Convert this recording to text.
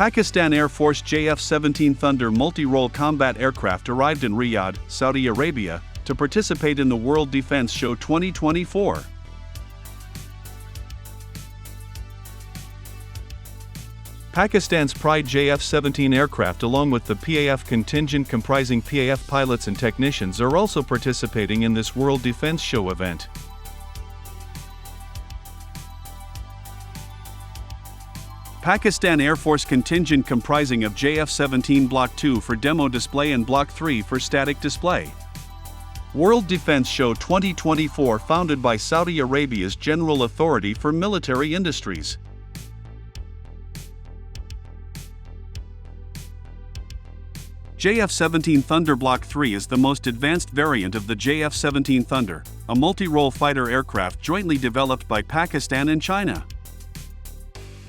Pakistan Air Force JF-17 Thunder multi-role combat aircraft arrived in Riyadh, Saudi Arabia, to participate in the World Defense Show 2024. Pakistan's Pride JF-17 aircraft along with the PAF contingent comprising PAF pilots and technicians are also participating in this World Defense Show event. Pakistan Air Force contingent comprising of JF-17 Block 2 for demo display and Block 3 for static display. World Defense Show 2024 founded by Saudi Arabia's General Authority for Military Industries. JF-17 Thunder Block 3 is the most advanced variant of the JF-17 Thunder, a multi-role fighter aircraft jointly developed by Pakistan and China.